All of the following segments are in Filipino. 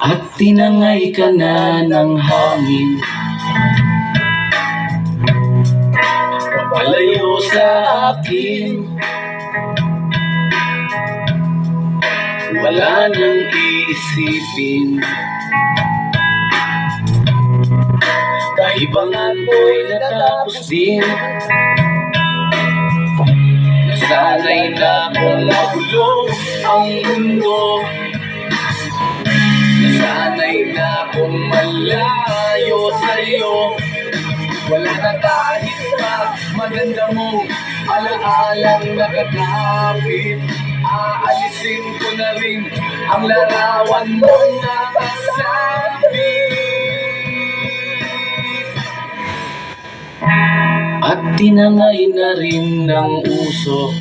At tinangay ka na ng hangin, papalayo sa akin. Wala nang iisipin, kahibangan ko'y natapos din. Nasanay na kung magulo ang mundo, nasanay na kung malayo sa'yo. Wala na kahit pa maganda mong alaalang nakakapit. Aalisin ko na rin ang larawan mong nakasabit. At tinangay na rin ng usok,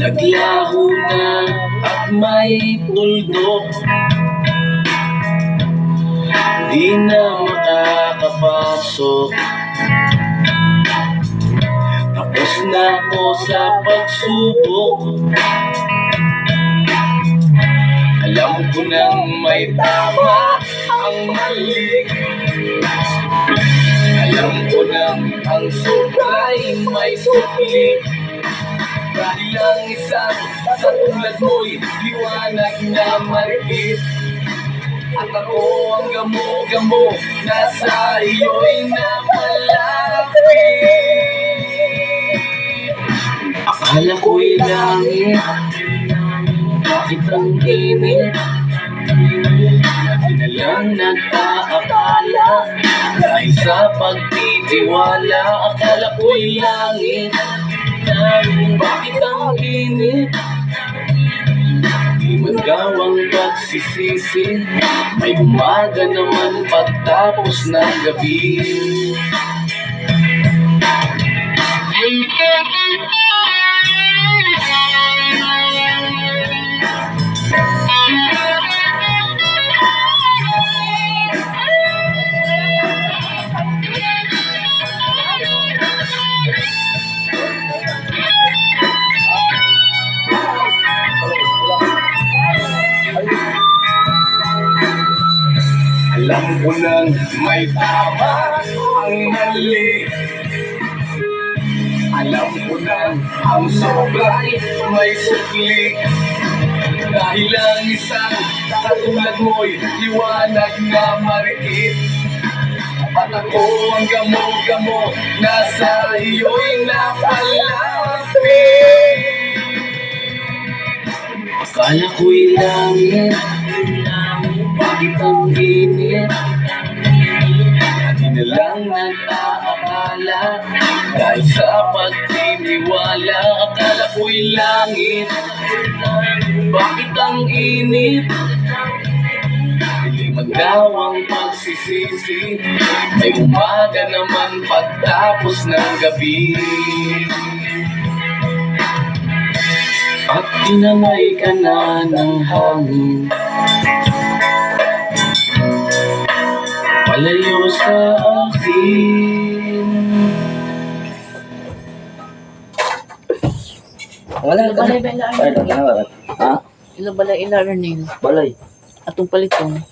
naglaho na at may tuldok. Di na makakapasok, tapos na ako sa pagsubok. Alam ko nang may tama ang mali, alam ko nang ang sobra'y may sukli. Dahil ang isang katulad mo'y liwanag na marikit, at ako ang gamo-gamo na sa iyo'y napalapit. Akala ko'y langit, bakit ang init? Lagi na lang nag-aakala, dahil sa pagtitiwala. Akala ko'y langit, bakit ang init? Di man gawang pagsisisi, may umaga naman pagtapos ng gabi. Alam ko nang may tama ang mali, alam ko nang ang sobra'y may sukli. Dahil ang isang katulad mo'y liwanag na marikit, at ako ang gamo-gamo na sa iyo'y napalapit. Akala ko'y langit, bakit ang init? Lagi na lang nag-aakala, dahil sa pagtitiwala. Akala ko'y langit, bakit ang init? Hindi magawang pagsisisi, may umaga naman pagtapos ng gabi. At tinangay ka na ng hangin, palayo sa akin. Wala ka Balay ba na. Ha? Ilo balay ilarnin. Balay. Atong palitong.